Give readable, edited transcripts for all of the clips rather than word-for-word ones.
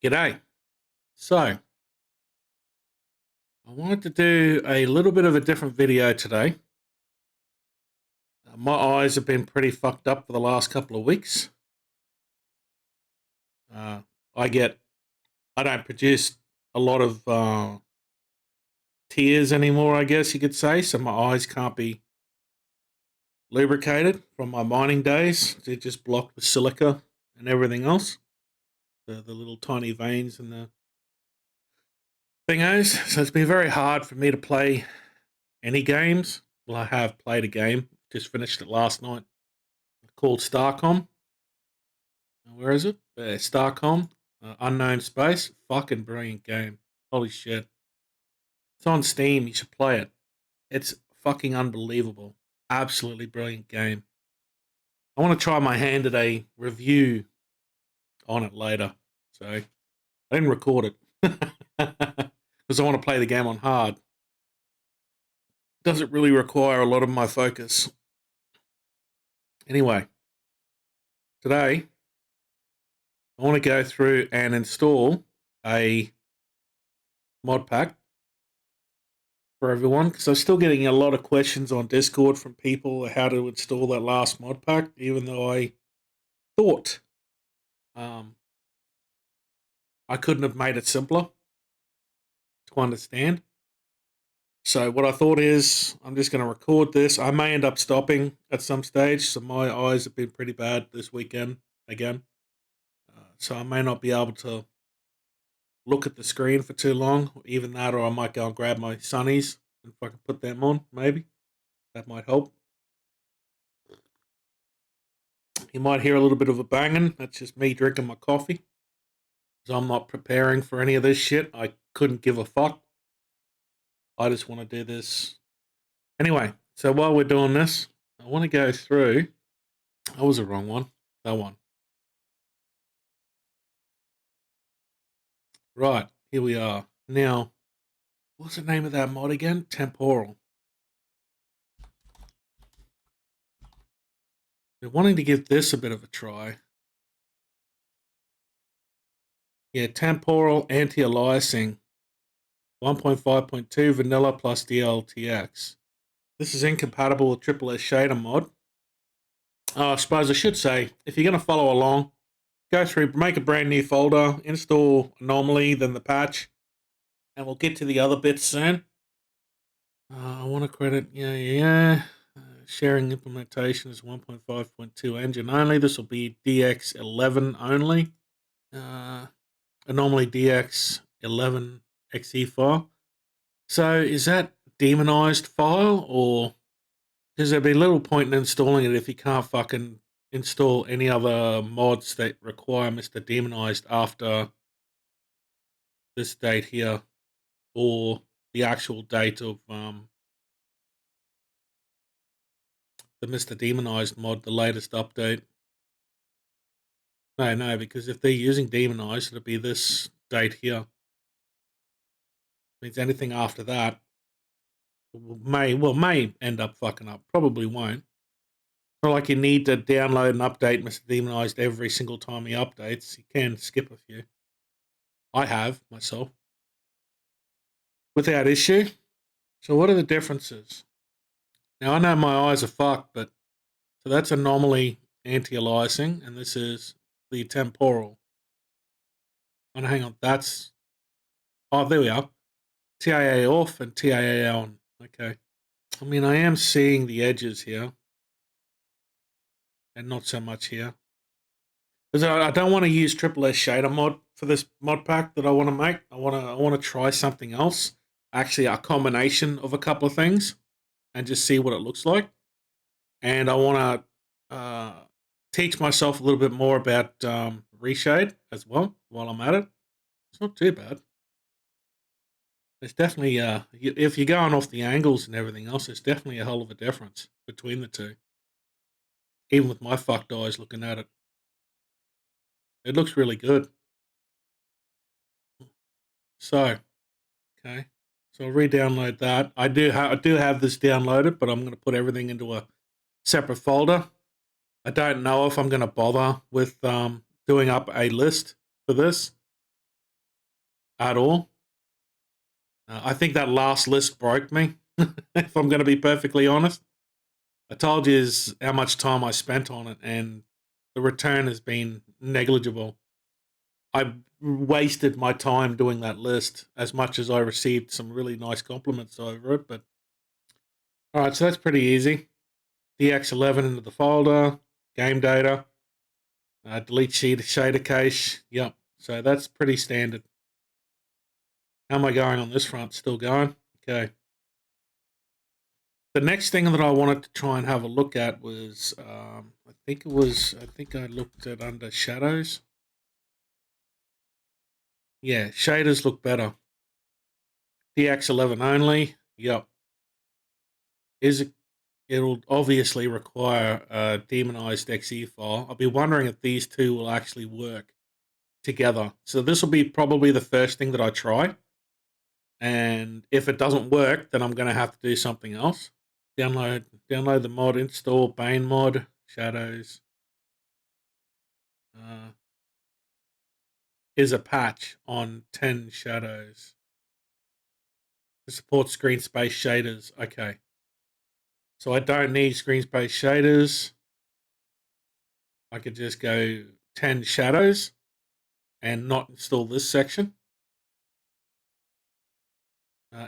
G'day. So, I wanted to do a little bit of a different video today. My eyes have been pretty fucked up for the last couple of weeks. Uh, I don't produce a lot of tears anymore, I guess you could say, so my eyes can't be lubricated from my mining days. They just block the silica and everything else. The little tiny veins and the thingos. So it's been very hard for me to play any games. Well, I have played a game, just finished it last night, called Starcom. Where is it? Starcom, Unknown Space. Fucking brilliant game. Holy shit. It's on Steam. You should play it. It's fucking unbelievable. Absolutely brilliant game. I want to try my hand at a review on it later. So I didn't record it because I want to play the game on hard. Doesn't really require a lot of my focus. Anyway, today I want to go through and install a mod pack for everyone, because I'm still getting a lot of questions on Discord from people how to install that last mod pack, even though I thought I couldn't have made it simpler to understand. So what I thought is I'm just going to record this. I may end up stopping at some stage, so my eyes have been pretty bad this weekend again. So I may not be able to look at the screen for too long, even that, or I might go and grab my sunnies and fucking put them on, maybe. That might help. You might hear a little bit of a banging. That's just me drinking my coffee. So I'm not preparing for any of this shit. I couldn't give a fuck. I just want to do this. Anyway, so while we're doing this, I want to go through. That was the wrong one. That one. Right, here we are. Now, what's the name of that mod again? Temporal. They're wanting to give this a bit of a try. Yeah, temporal anti-aliasing. 1.5.2 vanilla plus DLTX. This is incompatible with S.T.A.L.K.E.R mod. I suppose I should say, if you're going to follow along, go through, make a brand new folder, install Anomaly, then the patch, and we'll get to the other bits soon. I want to credit, sharing implementation is 1.5.2 engine only. This will be DX11 only. Anomaly DX11 XE file. So is that demonized file, or because there'd be little point in installing it if you can't fucking install any other mods that require Mr. Demonized after this date here, or the actual date of the Mr. Demonized mod, the latest update. No, because if they're using Demonized, it'll be this date here. Means anything after that may end up fucking up. Probably won't. Not like you need to download and update Mr. Demonized every single time he updates. You can skip a few. I have, myself. Without issue. So what are the differences? Now, I know my eyes are fucked, but... So that's Anomaly anti-aliasing, and this is the temporal. And hang on, that's... Oh, there we are. TIA off and TIA on. Okay. I mean, I am seeing the edges here. And not so much here. Because I don't want to use Triple S shader mod for this mod pack that I want to make. I want to try something else. Actually, a combination of a couple of things, and just see what it looks like. And I want to teach myself a little bit more about ReShade as well while I'm at it. It's not too bad. There's definitely, if you're going off the angles and everything else, there's definitely a hell of a difference between the two. Even with my fucked eyes looking at it. It looks really good. So, okay. So I'll re-download that. I do have this downloaded, but I'm going to put everything into a separate folder. I don't know if I'm going to bother with doing up a list for this. at all. I think that last list broke me, if I'm going to be perfectly honest. I told you how much time I spent on it, and the return has been negligible. I wasted my time doing that list as much as I received some really nice compliments over it. But all right, so that's pretty easy. DX11 into the folder, game data, delete shader cache. Yep, so that's pretty standard. How am I going on this front? Still going? Okay. The next thing that I wanted to try and have a look at was, I think I looked at under shadows. Yeah, shaders look better. DX11 only. Yep. It'll obviously require a demonized XE file. I'll be wondering if these two will actually work together. So this will be probably the first thing that I try. And if it doesn't work, then I'm going to have to do something else. Download the mod, install Bane mod, shadows. Is a patch on 10 shadows. It supports screen space shaders. Okay. So I don't need screen space shaders. I could just go 10 shadows and not install this section.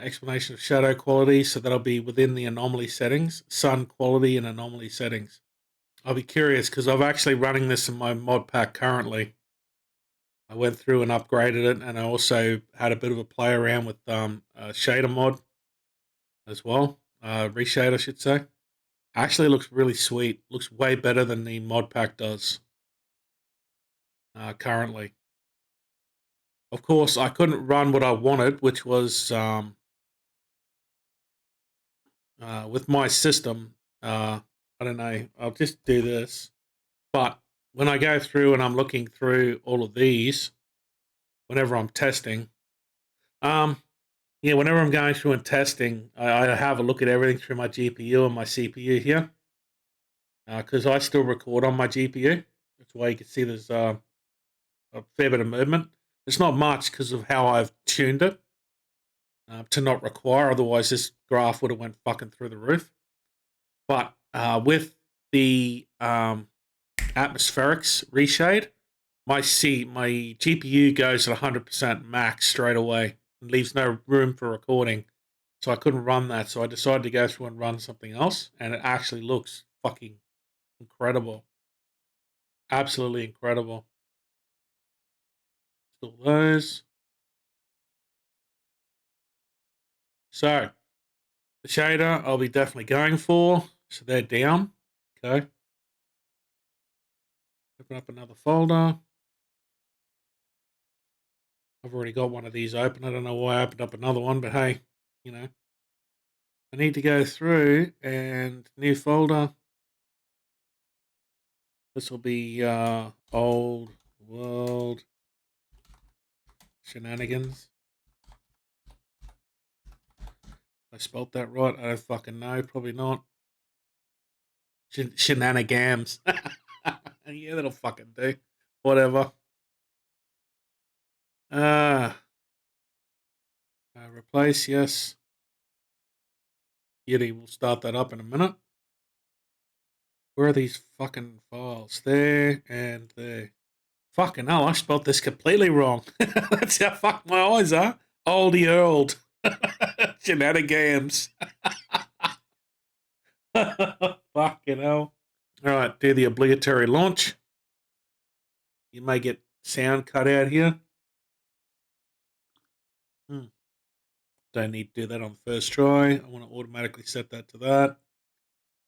Explanation of shadow quality. So that'll be within the anomaly settings, sun quality and anomaly settings. I'll be curious because I'm actually running this in my mod pack currently. I went through and upgraded it, and I also had a bit of a play around with shader mod as well. ReShade, I should say. Actually looks really sweet. Looks way better than the mod pack does currently. Of course, I couldn't run what I wanted, which was with my system. I don't know. I'll just do this. But when I go through and I'm looking through all of these, whenever I'm testing, whenever I'm going through and testing, I have a look at everything through my GPU and my CPU here, because I still record on my GPU. That's why you can see there's a fair bit of movement. It's not much because of how I've tuned it to not require. Otherwise, this graph would have went fucking through the roof. But with the atmospherics reshade, my GPU goes at 100% max straight away and leaves no room for recording. So I couldn't run that. So I decided to go through and run something else, and it actually looks fucking incredible. Absolutely incredible. Still those. So the shader I'll be definitely going for. So they're down. Okay. Open up another folder. I've already got one of these open. I don't know why I opened up another one, but hey, I need to go through and new folder. This will be old world shenanigans. I spelled that right. I don't fucking know. Probably not. Shenanigans. Yeah, that'll fucking do. Whatever. Replace, yes. Yeti, we'll start that up in a minute. Where are these fucking files? There and there. Fucking hell, I spelled this completely wrong. That's how fucked my eyes are. Oldie Earled. Shenanigans. Fucking hell. Alright, do the obligatory launch. You may get sound cut out here. Don't need to do that on the first try. I want to automatically set that to that.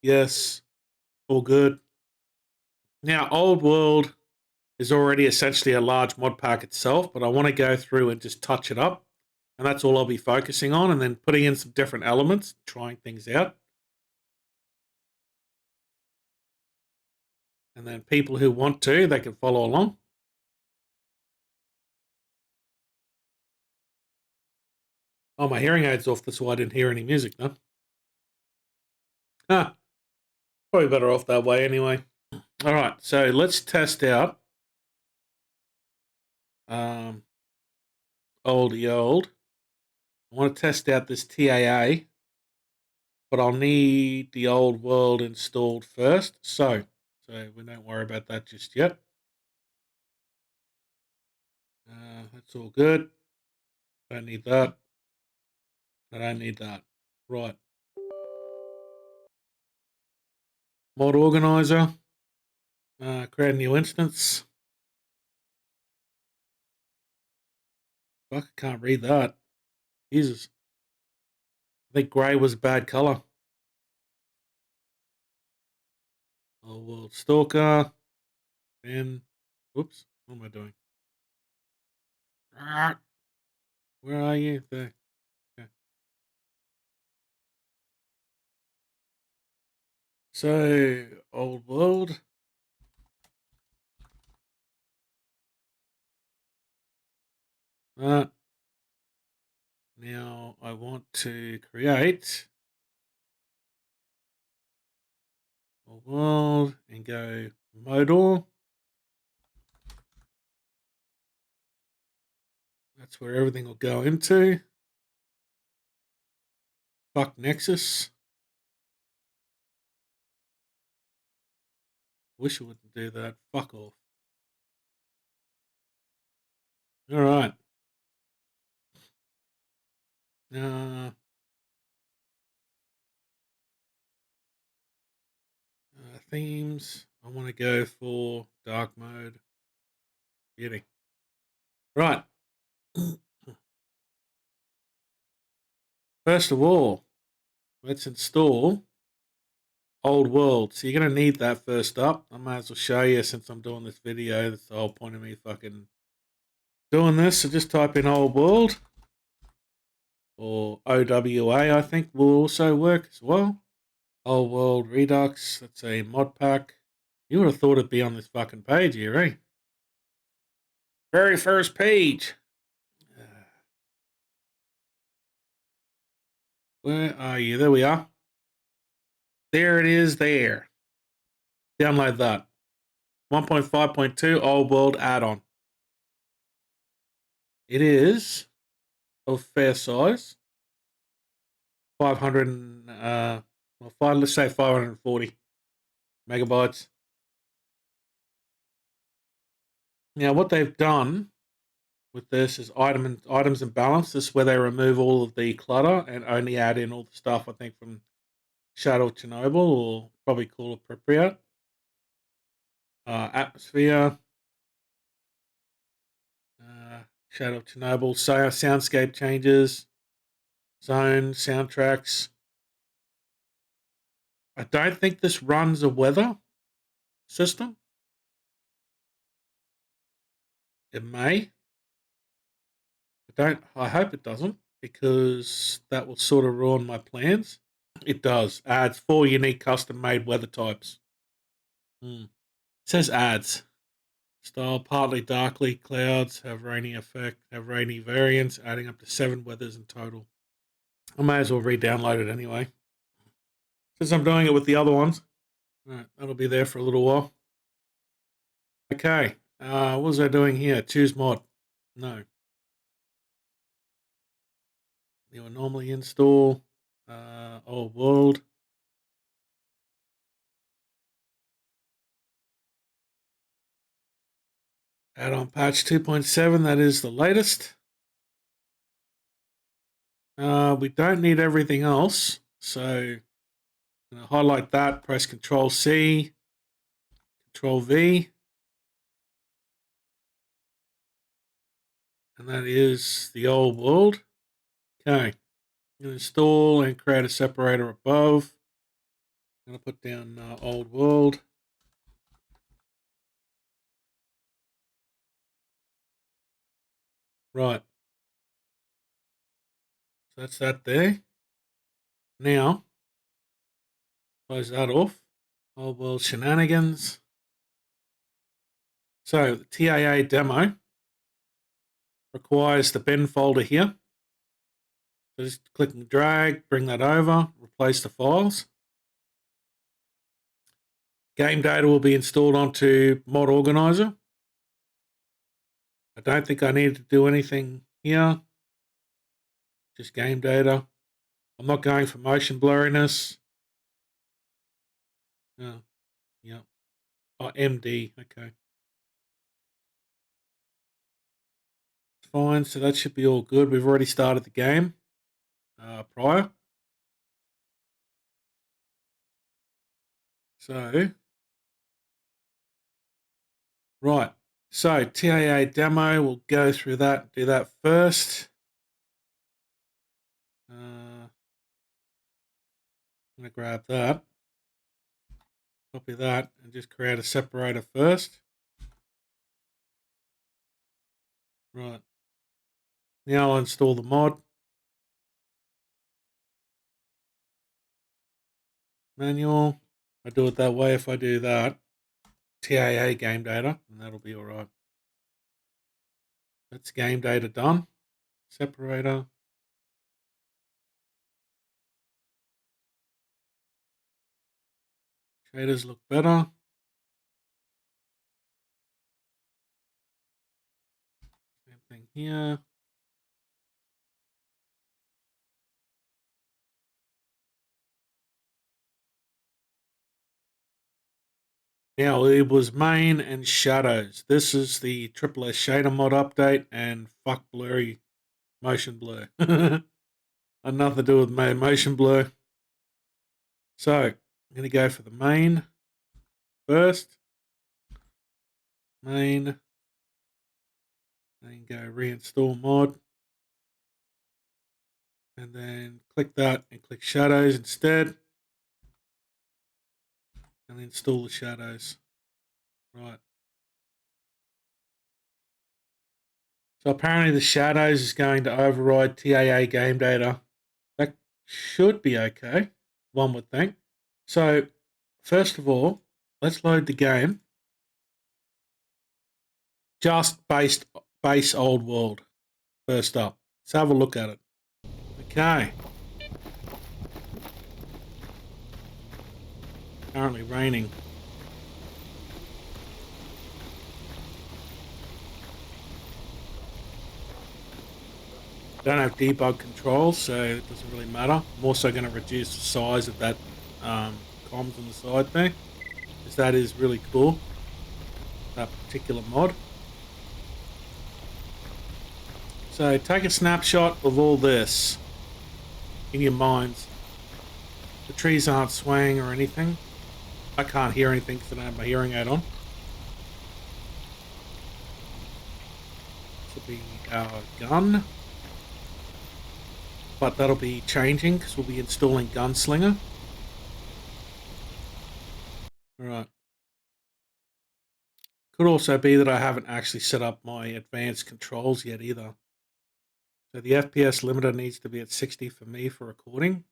Yes. All good. Now, Old World is already essentially a large mod pack itself, but I want to go through and just touch it up. And that's all I'll be focusing on, and then putting in some different elements, trying things out. And then people who want to, they can follow along. Oh, my hearing aid's off. That's why I didn't hear any music, no? Huh. Probably better off that way anyway. All right, so let's test out oldie old. I want to test out this TAA, but I'll need the old world installed first. So we don't worry about that just yet. That's all good. Don't need that. I don't need that. Right. Mod organizer. Create a new instance. Fuck, I can't read that. Jesus. I think grey was a bad colour. Old world stalker. And whoops. What am I doing? Where are you? There. Okay. So old world. Now I want to create a world and go modal. That's where everything will go into. Fuck Nexus. Wish it wouldn't do that. Fuck off. All right. Themes. I want to go for dark mode. Beauty. Right. First of all, let's install old world. So you're going to need that first up. I might as well show you since I'm doing this video. That's the whole point of me fucking doing this. So just type in old world. Or OWA, I think, will also work as well. Old World Redux. That's a mod pack. You would have thought it'd be on this fucking page here, eh? Very first page. Where are you? There we are. There it is there. Download that. 1.5.2 Old World add-on. It is of fair size. 500 let's say 540 megabytes. Now what they've done with this is items and balance. This is where they remove all of the clutter and only add in all the stuff, I think, from Shadow Chernobyl, or probably call it Pripyat. Atmosphere. Shadow Chernobyl. Soundscape changes. Zone. Soundtracks. I don't think this runs a weather system. It may. I hope it doesn't, because that will sort of ruin my plans. It does. Adds 4 unique custom-made weather types. It says adds. Style partly darkly, clouds, have rainy effect, have rainy variants, adding up to 7 weathers in total. I may as well re-download it anyway, since I'm doing it with the other ones. Alright, that'll be there for a little while. Okay, what was I doing here? Choose mod. No. You would normally install old world. Add-on patch 2.7, that is the latest. We don't need everything else, so I'm going to highlight that, press Control C, Control V, and that is the old world. Okay, I'm going to install and create a separator above. I'm going to put down old world. Right, so that's that there. Now, close that off. Old world shenanigans. So the TAA demo requires the bin folder here. So just click and drag, bring that over, replace the files. Game data will be installed onto Mod Organizer. I don't think I need to do anything here. Just game data. I'm not going for motion blurriness. Oh, yeah. Oh, MD. Okay. Fine. So that should be all good. We've already started the game prior. So, right. So, TAA demo, we'll go through that, do that first. I'm going to grab that, copy that, and just create a separator first. Right. Now I'll install the mod. Manual. I do it that way. If I do that, TAA game data, and that'll be all right. That's game data done. Separator. Shaders look better. Same thing here. Now it was main and shadows. This is the Triple S shader mod update and fuck blurry motion blur. Had nothing to do with motion blur. So I'm going to go for the main first. Main. Then go reinstall mod. And then click that and click shadows instead. And install the shadows. Right. So apparently the shadows is going to override TAA game data. That should be okay, one would think. So first of all, let's load the game. Just base old world. First up. Let's have a look at it. Okay. Currently raining. Don't have debug controls, so it doesn't really matter. I'm also going to reduce the size of that comms on the side there, because that is really cool, that particular mod. So take a snapshot of all this in your minds. The trees aren't swaying or anything. I can't hear anything because I don't have my hearing aid on. This will be our gun. But that'll be changing because we'll be installing Gunslinger. Alright. Could also be that I haven't actually set up my advanced controls yet either. So the FPS limiter needs to be at 60 for me for recording.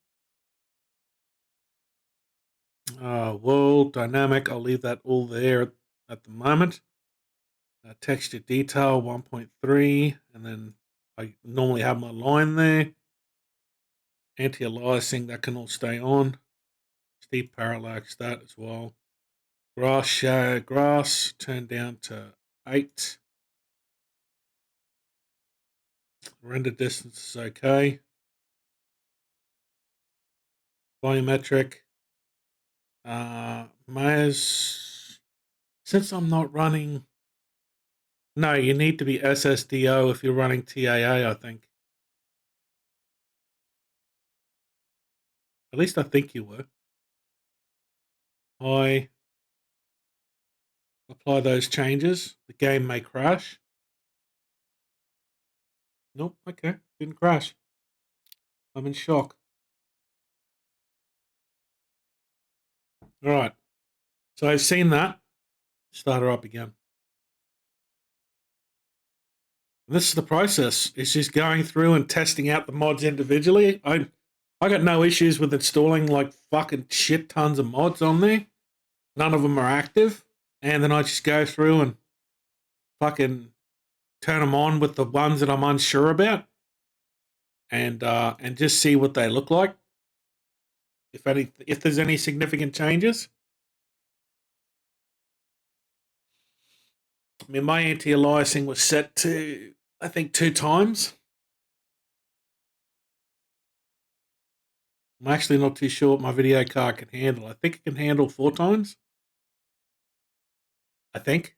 World, dynamic, I'll leave that all there at the moment. Texture detail 1.3, and then I normally have my line there. Anti-aliasing, that can all stay on. Steep parallax, that as well. Grass, turn down to 8. Render distance is okay. Volumetric. Mayors, since I'm not running... No, you need to be SSDO if you're running TAA, I think. At least I think you were. I apply those changes. The game may crash. Nope, okay, didn't crash. I'm in shock. Alright, so I've seen that. Start her up again. And this is the process. It's just going through and testing out the mods individually. I got no issues with installing like fucking shit tons of mods on there. None of them are active. And then I just go through and fucking turn them on with the ones that I'm unsure about. And just see what they look like. If there's any significant changes. I mean, my anti-aliasing was set to, I think, 2 times. I'm actually not too sure what my video card can handle. I think it can handle 4 times. I think.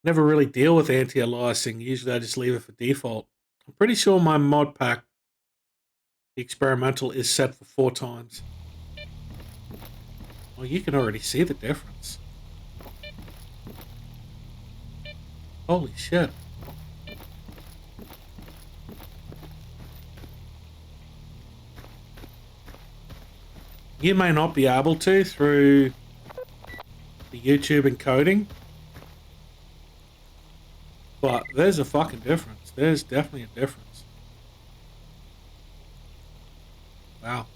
Never really deal with anti-aliasing. Usually I just leave it for default. I'm pretty sure my mod pack, the experimental, is set for 4 times. Well, you can already see the difference. Holy shit. You may not be able to through the YouTube encoding, but there's a fucking difference. There's definitely a difference. Wow.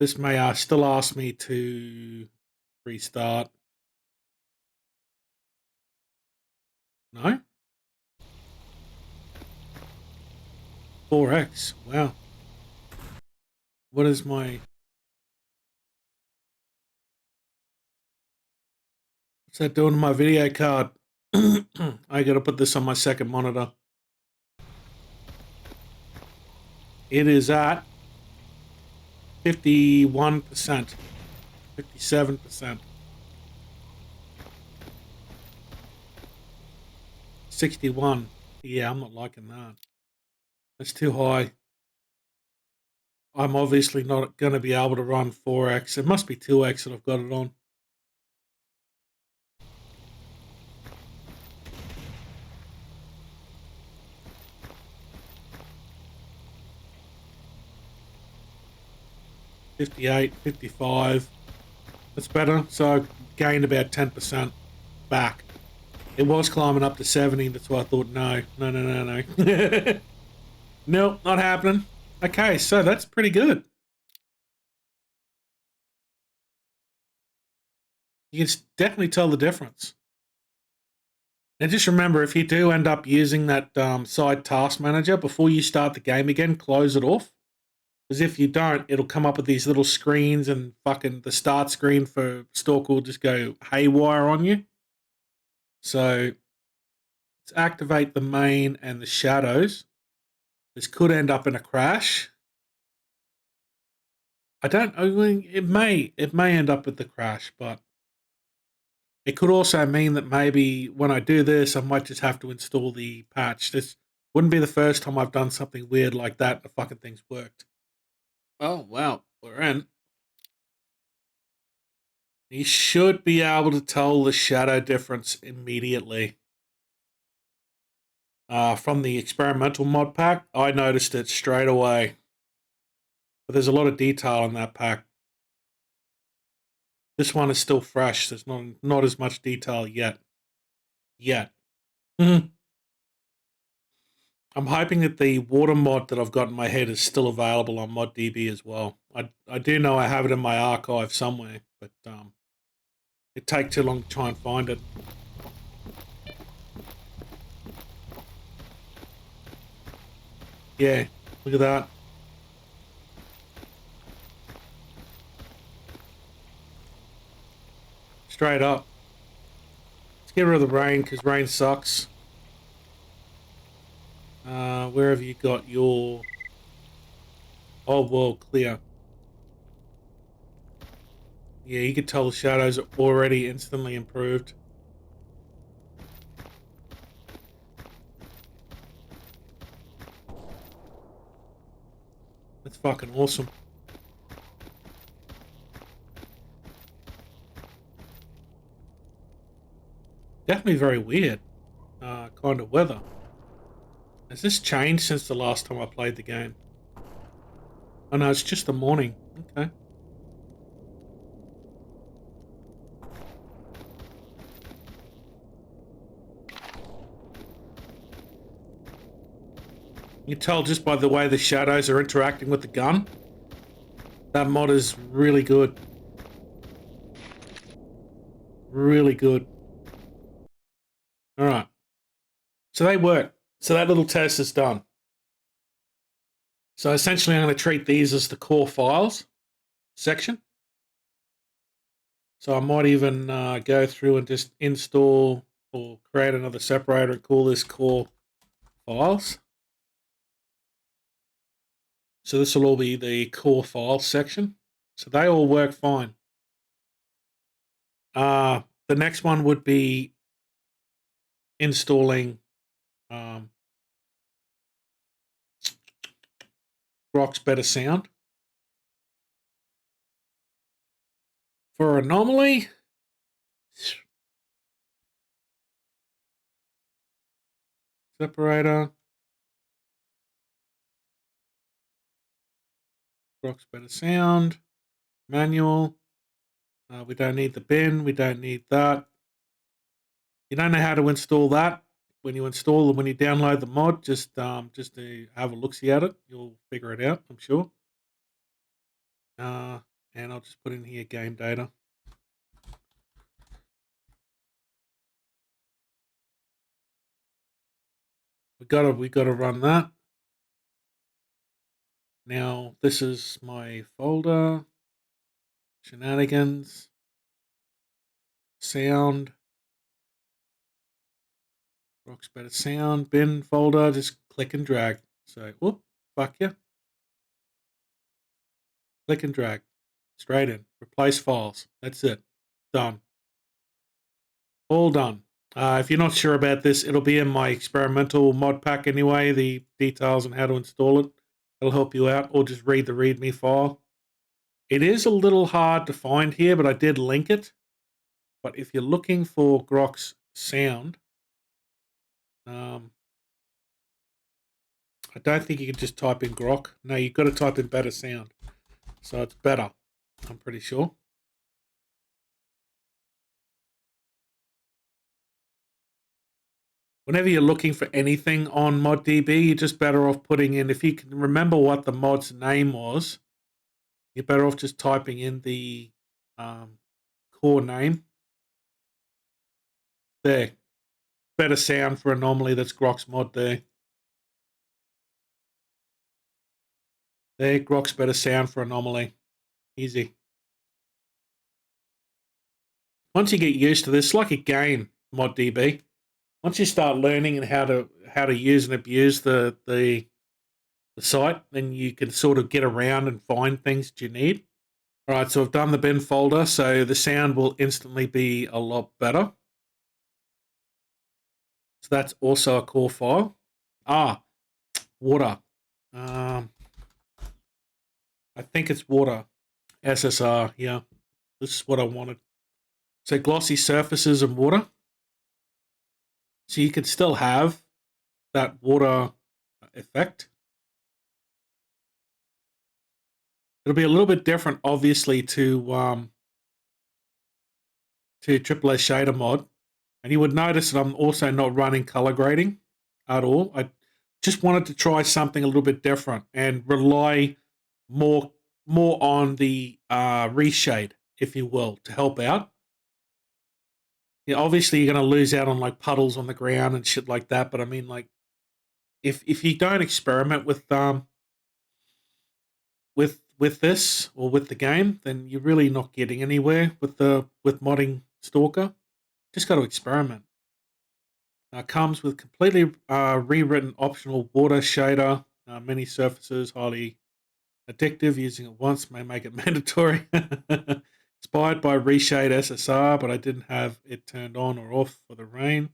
This may still ask me to restart. No? 4x. Wow. What is my... What's that doing to my video card? I gotta put this on my second monitor. It is at 51%, 57%, 61. Yeah, I'm not liking that. That's too high. I'm obviously not going to be able to run 4x. It must be 2x that I've got it on. $58, $55. That's better. So I gained about 10% back. It was climbing up to 70. That's why I thought, no. Nope, not happening. Okay, so that's pretty good. You can definitely tell the difference. And just remember, if you do end up using that side task manager, before you start the game again, close it off. Because if you don't, it'll come up with these little screens and fucking the start screen for S.T.A.L.K.E.R will just go haywire on you. So let's activate the main and the shadows. This could end up in a crash. I don't know. It may end up with the crash, but it could also mean that maybe when I do this, I might just have to install the patch. This wouldn't be the first time I've done something weird like that and the fucking thing's worked. Oh, wow. We're in. You should be able to tell the shadow difference immediately. From the experimental mod pack, I noticed it straight away. But there's a lot of detail in that pack. This one is still fresh. There's not as much detail yet. I'm hoping that the water mod that I've got in my head is still available on ModDB as well. I do know I have it in my archive somewhere, but it'd take too long to try and find it. Yeah, look at that. Straight up. Let's get rid of the rain, because rain sucks. Where have you got your... Old world clear? Yeah, you can tell the shadows are already instantly improved. That's fucking awesome. Definitely very weird kind of weather. Has this changed since the last time I played the game? Oh no, it's just the morning. Okay. You can tell just by the way the shadows are interacting with the gun. That mod is really good. Really good. Alright. So they work. So that little test is done. So essentially I'm going to treat these as the core files section. So I might even go through and just install We'll create another separator and call this core files. So this will all be the core files section. So they all work fine. The next one would be installing Grok's Better Sound. For Anomaly, separator, Grok's Better Sound, manual. We don't need the bin. We don't need that. You don't know how to install that. When you download the mod, just to have a look-see at it, you'll figure it out, I'm sure. And I'll just put in here game data. We gotta run that. Now this is my folder. Shenanigans. Sound. Grok's Better Sound. Bin folder. Just click and drag. So whoop, fuck yeah. Click and drag. Straight in. Replace files. That's it. Done. All done. If you're not sure about this, it'll be in my experimental mod pack anyway, the details on how to install it. It'll help you out, or just read the README file. It is a little hard to find here, but I did link it. But if you're looking for Grok's sound, I don't think you can just type in Grok. No, you've got to type in better sound. So it's better, I'm pretty sure. Whenever you're looking for anything on ModDB, you're just better off putting in, if you can remember what the mod's name was, you're better off just typing in the core name. There. Better sound for Anomaly. That's Grok's mod there. There, Grok's Better Sound for Anomaly. Easy. Once you get used to this, like a game, ModDB. Once you start learning and how to use and abuse the site, then you can sort of get around and find things that you need. All right, so I've done the bin folder, so the sound will instantly be a lot better. So that's also a core file. Water. I think it's water. SSR, yeah. This is what I wanted. So glossy surfaces and water. So you could still have that water effect. It'll be a little bit different, obviously, to AAA shader mod. And you would notice that I'm also not running color grading at all. I just wanted to try something a little bit different and rely more on the ReShade, if you will, to help out. Yeah, obviously you're going to lose out on like puddles on the ground and shit like that. But I mean, like, if you don't experiment with this or with the game, then you're really not getting anywhere with modding S.T.A.L.K.E.R. Just got to experiment. Comes with completely rewritten optional water shader. Many surfaces, highly addictive. Using it once may make it mandatory. Inspired by ReShade SSR, but I didn't have it turned on or off for the rain.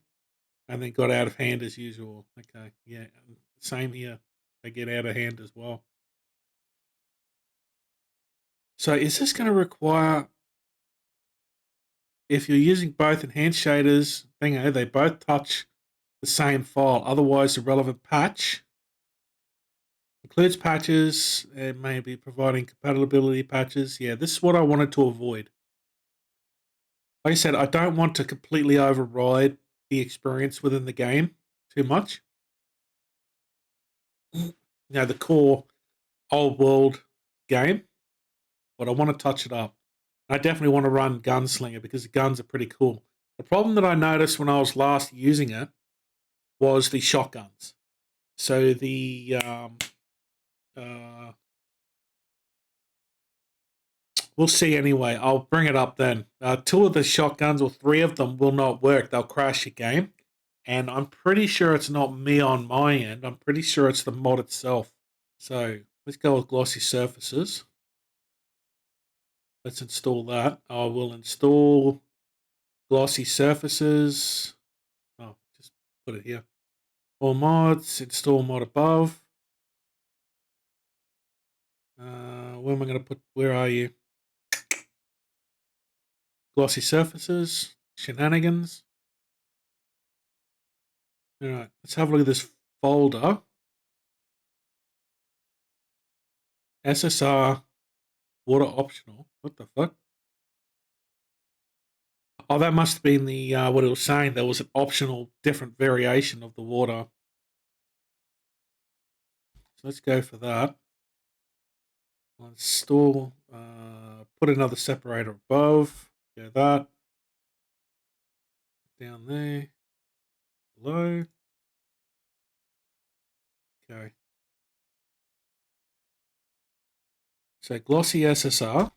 And then got out of hand as usual. Okay, yeah, same here. They get out of hand as well. So is this going to require, if you're using both enhanced shaders, they both touch the same file. Otherwise, the relevant patch includes patches and maybe providing compatibility patches. Yeah, this is what I wanted to avoid. Like I said, I don't want to completely override the experience within the game too much. The core old world game, but I want to touch it up. I definitely want to run Gunslinger because the guns are pretty cool. The problem that I noticed when I was last using it was the shotguns. So the We'll see anyway. I'll bring it up then. 2 of the shotguns, or 3 of them, will not work. They'll crash your game. And I'm pretty sure it's not me on my end. I'm pretty sure it's the mod itself. So let's go with glossy surfaces. Let's install that. I will install glossy surfaces. Oh, just put it here. All mods, install mod above. Where am I going to put, where are you? Glossy surfaces, shenanigans. All right, let's have a look at this folder. SSR, water optional. What the fuck? Oh, that must have been the what it was saying. There was an optional different variation of the water. So let's go for that. I'll install, put another separator above. Go that. Down there. Below. Okay. So glossy SSR.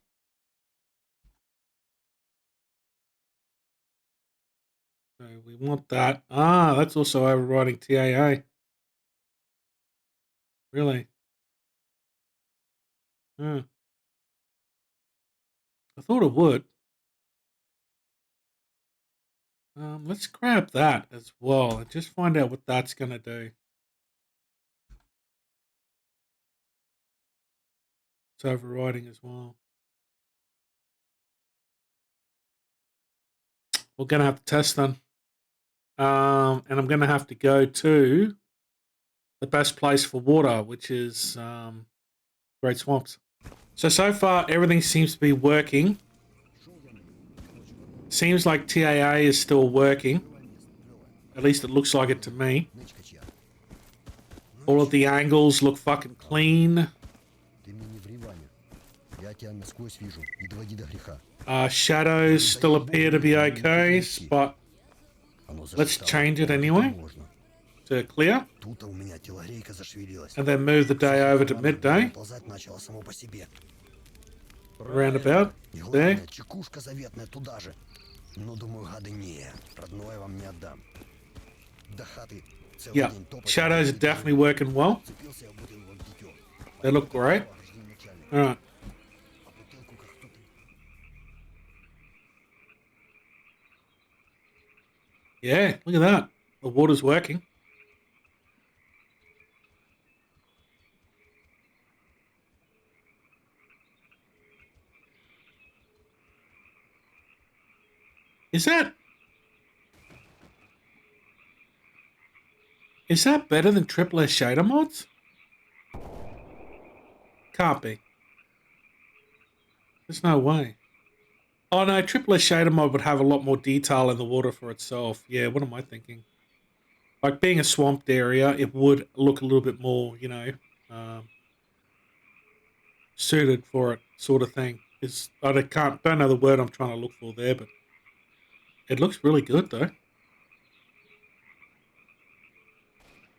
So we want that. Ah, that's also overriding TAA. Really? Hmm. I thought it would. Let's grab that as well and just find out what that's going to do. It's overriding as well. We're going to have to test then. And I'm going to have to go to the best place for water, which is Great Swamps. So far, everything seems to be working. Seems like TAA is still working. At least it looks like it to me. All of the angles look fucking clean. Shadows still appear to be okay, but let's change it anyway to clear. And then move the day over to midday. Roundabout. There. Yeah, shadows are definitely working well. They look great. Alright. Yeah, look at that. The water's working. Is that better than triple S shader mods? Can't be. There's no way. Oh no, triple S shader mod would have a lot more detail in the water for itself. Yeah, what am I thinking? Like being a swamped area, it would look a little bit more, you know, suited for it, sort of thing. Don't know the word I'm trying to look for there, but it looks really good though.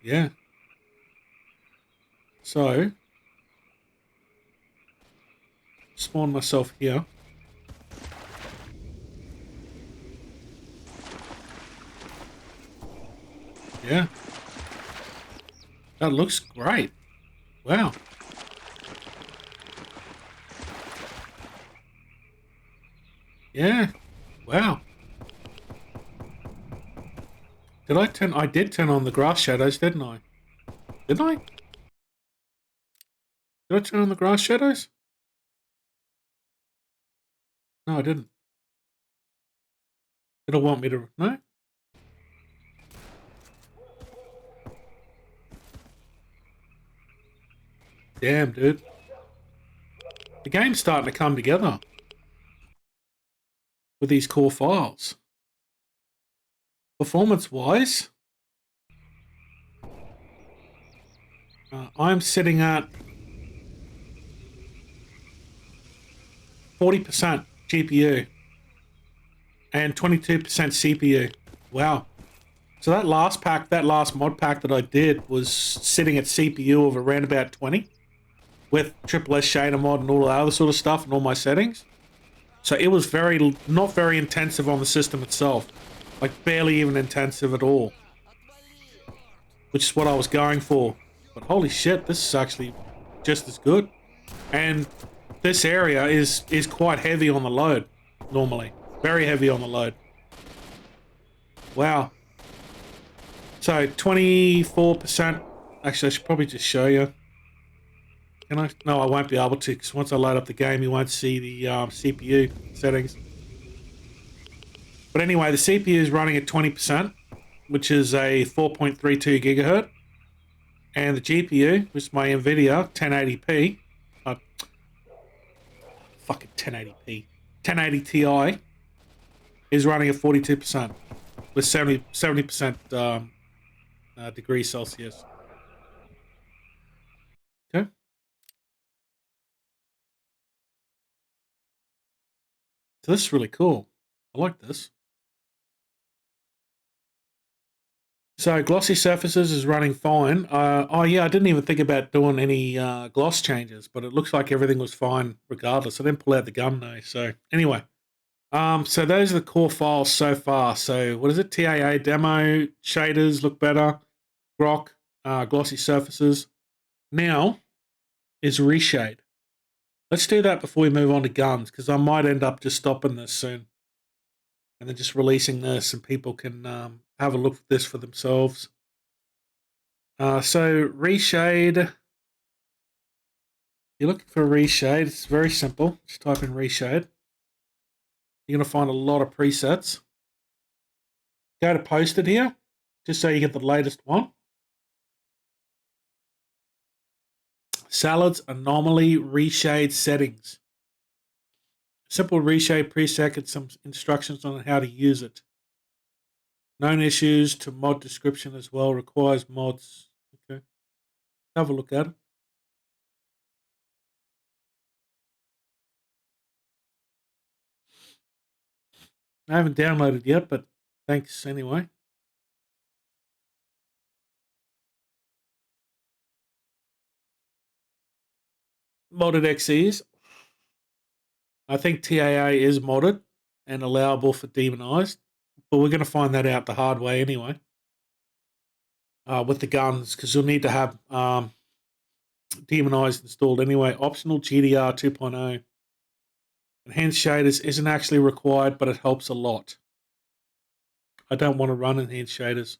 Yeah. So spawn myself here. Yeah. That looks great. Wow. Yeah. Wow. I did turn on the grass shadows, didn't I? Didn't I? Did I turn on the grass shadows? No, I didn't. It'll want me to, no? Damn, dude. The game's starting to come together with these core files. Performance-wise, I'm sitting at 40% GPU and 22% CPU. Wow. So that last mod pack that I did was sitting at CPU of around about 20 with triple S shader mod and all the other sort of stuff and all my settings. So it was not very intensive on the system itself. Like barely even intensive at all. Which is what I was going for. But holy shit, this is actually just as good. And this area is quite heavy on the load, normally. Very heavy on the load. Wow. So 24%. Actually, I should probably just show you. Can I? No, I won't be able to, because once I load up the game, you won't see the CPU settings. But anyway, the CPU is running at 20%, which is a 4.32 gigahertz. And the GPU, which is my NVIDIA 1080p, fucking 1080p, 1080 Ti, is running at 42% with 70% degrees Celsius. Okay. So this is really cool. I like this. So glossy surfaces is running fine. Oh yeah, I didn't even think about doing any gloss changes, but it looks like everything was fine regardless. I didn't pull out the gun though. So anyway, so those are the core files so far. So what is it? TAA demo shaders look better. Grok, glossy surfaces. Now is ReShade. Let's do that before we move on to guns, because I might end up just stopping this soon and then just releasing this, and people can have a look at this for themselves. So ReShade, you're looking for ReShade. It's very simple. Just type in ReShade. You're going to find a lot of presets. Go to posted here, just so you get the latest one. Salads, Anomaly, ReShade settings. Simple ReShade preset and some instructions on how to use it. Known issues to mod description as well. Requires mods. Okay. Have a look at it. I haven't downloaded yet, but thanks anyway. Modded XEs. I think TAA is modded and allowable for demonized, but we're going to find that out the hard way anyway. With the guns, because you'll need to have demonized installed anyway. Optional GDR 2.0. Enhanced shaders isn't actually required, but it helps a lot. I don't want to run enhanced shaders.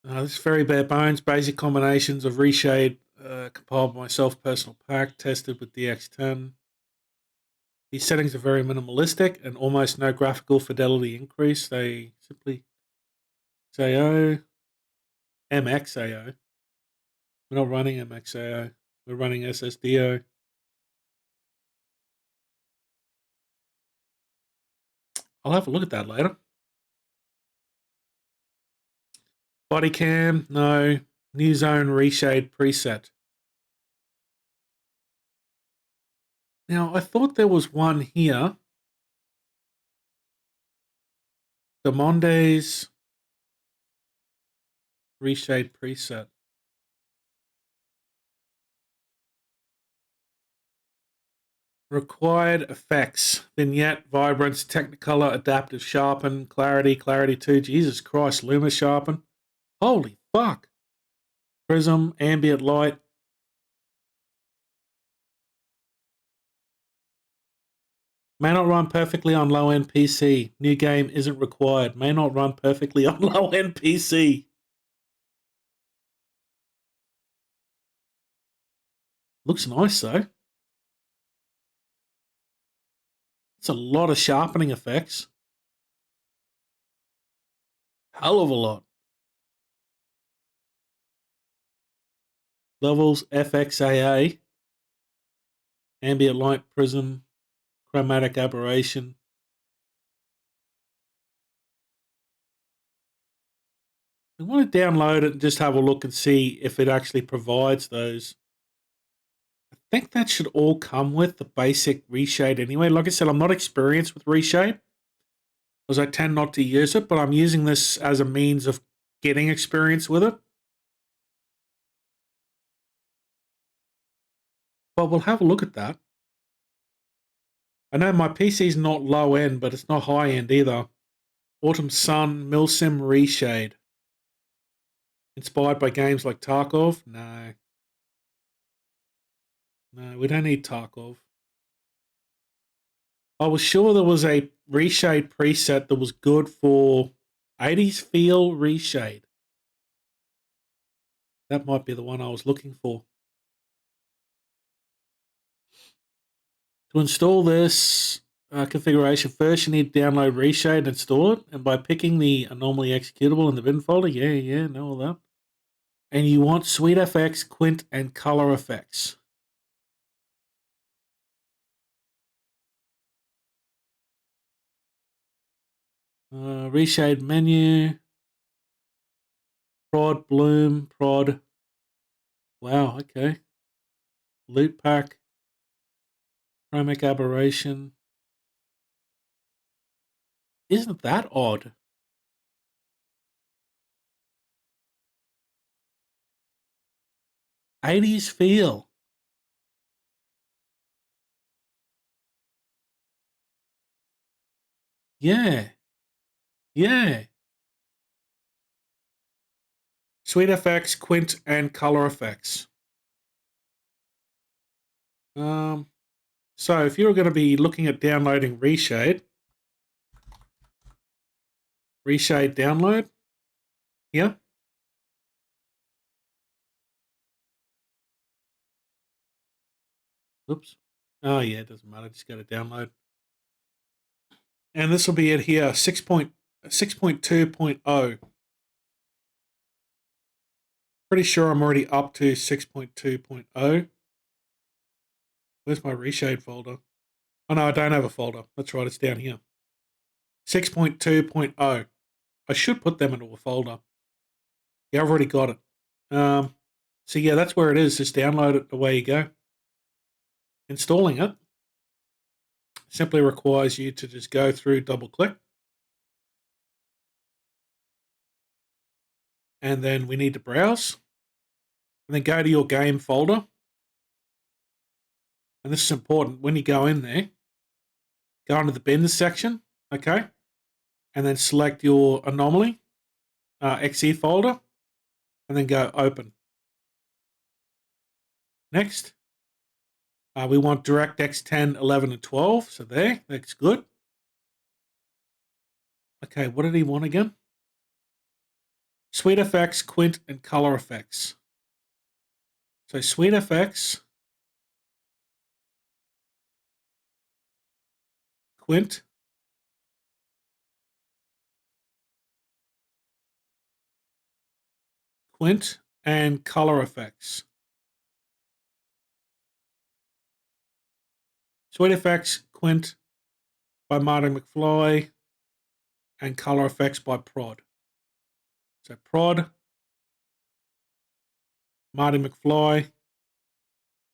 This is very bare bones. Basic combinations of ReShade compiled by myself, personal pack, tested with DX10. These settings are very minimalistic and almost no graphical fidelity increase. They simply say, oh, MXAO. We're not running MXAO. We're running SSDO. I'll have a look at that later. Body cam, no. New zone ReShade preset. Now, I thought there was one here. Demonde's ReShade preset. Required effects. Vignette, vibrance, Technicolor, adaptive sharpen, clarity, clarity 2. Jesus Christ, Luma sharpen. Holy fuck. Prism, ambient light. May not run perfectly on low-end PC. New game isn't required. May not run perfectly on low-end PC. Looks nice though. It's a lot of sharpening effects. Hell of a lot. Levels, FXAA. Ambient light, prism, chromatic aberration. I want to download it and just have a look and see if it actually provides those. I think that should all come with the basic ReShade anyway. Like I said, I'm not experienced with ReShade because I tend not to use it, but I'm using this as a means of getting experience with it. But we'll have a look at that. I know my PC's not low end, but it's not high end either. Autumn Sun, Milsim Reshade. Inspired by games like Tarkov? No. No, we don't need Tarkov. I was sure there was a Reshade preset that was good for 80s feel Reshade. That might be the one I was looking for. To install this configuration, first you need to download ReShade and install it. And by picking the Anomaly executable in the bin folder, know all that. And you want SweetFX, Quint, and Color Effects. ReShade menu. Prod, Bloom, Prod. Wow, okay. Loot Pack. Chromic Aberration. Isn't that odd? '80s feel. Yeah. Yeah. SweetFX, Quint, and Color Effects. So if you're going to be looking at downloading ReShade download, yeah. Oops. Oh yeah, it doesn't matter. Just go to download, and this will be it here. 6.2.0. Pretty sure I'm already up to 6.2.0. Where's my ReShade folder? Oh no, I don't have a folder. That's right, it's down here. 6.2.0. I should put them into a folder. Yeah, I've already got it. So yeah, that's where it is. Just download it, away you go. Installing it simply requires you to just go through, double click, and then we need to browse, and then go to your game folder. And this is important. When you go in there, go into the bins section, okay, and then select your Anomaly XE folder, and then go open. Next, we want DirectX 10, 11, and 12. So there, that's good. Okay, what did he want again? SweetFX, Quint, and Color Effects. So SweetFX, Quint, and Color Effects. SweetFX, Quint by Martin McFly, and Color Effects by Prod. So Prod, Marty McFly,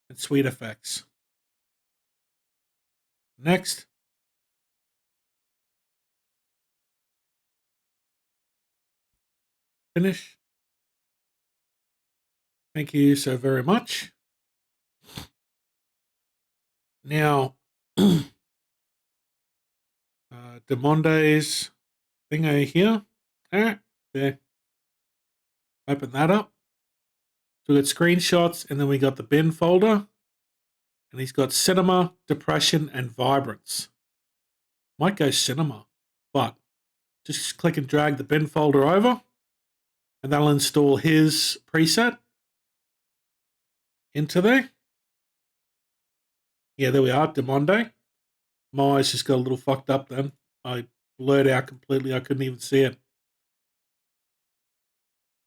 and SweetFX. Next. Finish. Thank you so very much. Now, Demonde's thing over here. There. Open that up. So we got screenshots, and then we got the bin folder. And he's got cinema, depression, and vibrance. Might go cinema, but just click and drag the bin folder over, and that'll install his preset into there. Yeah, there we are, Demonde. My eyes just got a little fucked up then. I blurred out completely. I couldn't even see it.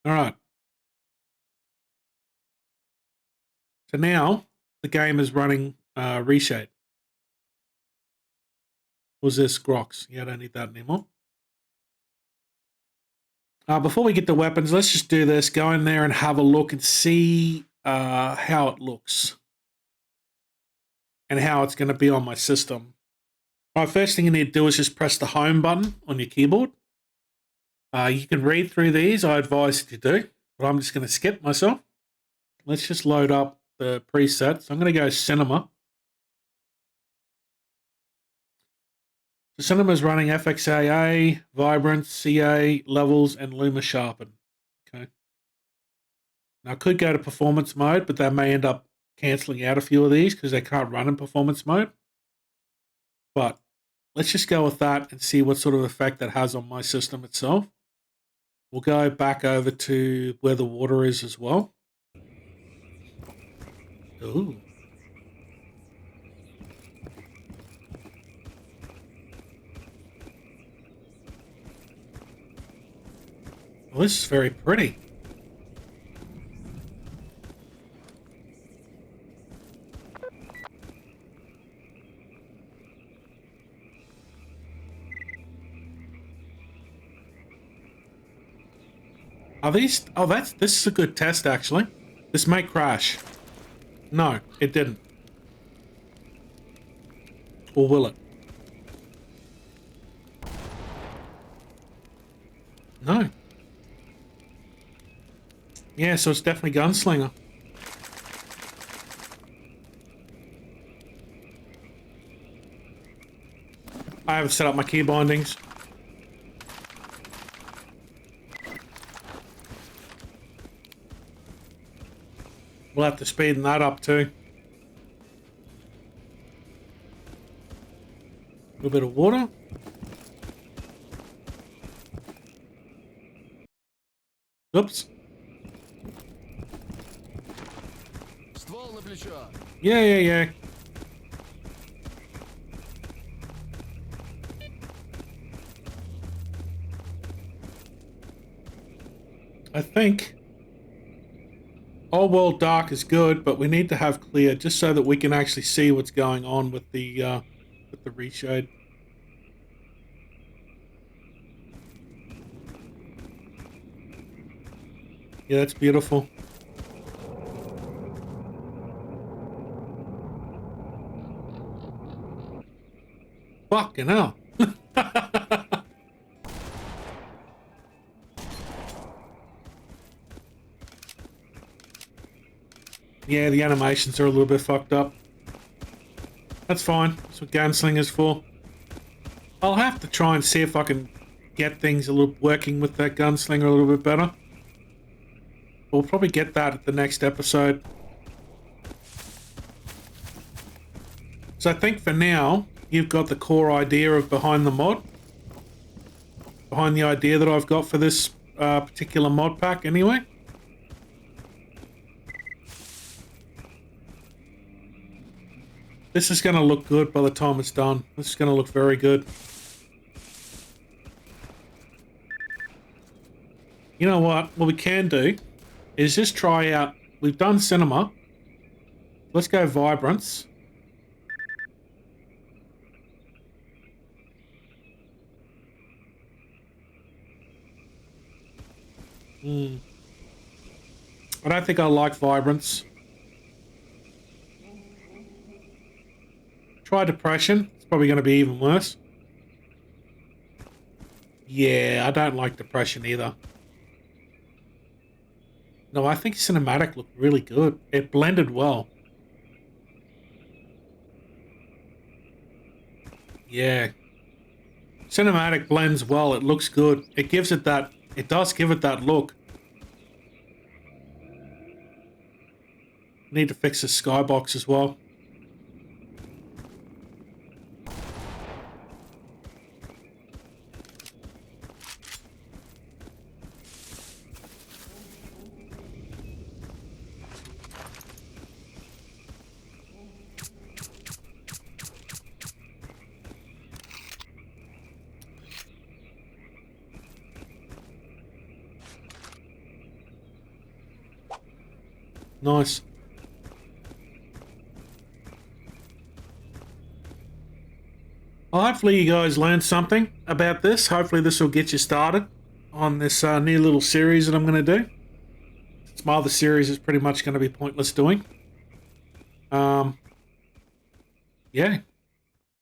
All right. So now the game is running ReShade. Was this Grox? Yeah, I don't need that anymore. Before we get to weapons, let's just do this. Go in there and have a look and see how it looks and how it's going to be on my system. All right, first thing you need to do is just press the home button on your keyboard. You can read through these. I advise that you do, but I'm just going to skip myself. Let's just load up the presets. I'm going to go cinema. So Cinema's running FXAA, Vibrance, CA, Levels, and Luma Sharpen. Okay. Now I could go to performance mode, but that may end up cancelling out a few of these because they can't run in performance mode. But let's just go with that and see what sort of effect that has on my system itself. We'll go back over to where the water is as well. Ooh. Well, this is very pretty. Are these... Oh, this is a good test, actually. This may crash. No, it didn't. Or will it? No. Yeah, so it's definitely Gunslinger. I haven't set up my key bindings. We'll have to speeden that up too. A little bit of water. Oops. Yeah. I think All World Dark is good, but we need to have clear just so that we can actually see what's going on with the ReShade. Yeah, that's beautiful. Fucking hell. Yeah, the animations are a little bit fucked up. That's fine. That's what Gunslinger's for. I'll have to try and see if I can get things a little working with that Gunslinger a little bit better. We'll probably get that at the next episode. So I think for now, you've got the core idea of behind the mod. Behind the idea that I've got for this particular mod pack anyway. This is going to look good by the time it's done. This is going to look very good. You know what? What we can do is just try out... We've done cinema. Let's go Vibrance. I don't think I like Vibrance. Try Depression. It's probably going to be even worse. Yeah, I don't like Depression either. No, I think Cinematic looked really good. It blended well. Yeah. Cinematic blends well. It looks good. It gives it that... It does give it that look. Need to fix the skybox as well. Nice. Well, hopefully you guys learned something about this. Hopefully this will get you started on this new little series that I'm going to do. Since my other series is pretty much going to be pointless doing. Yeah.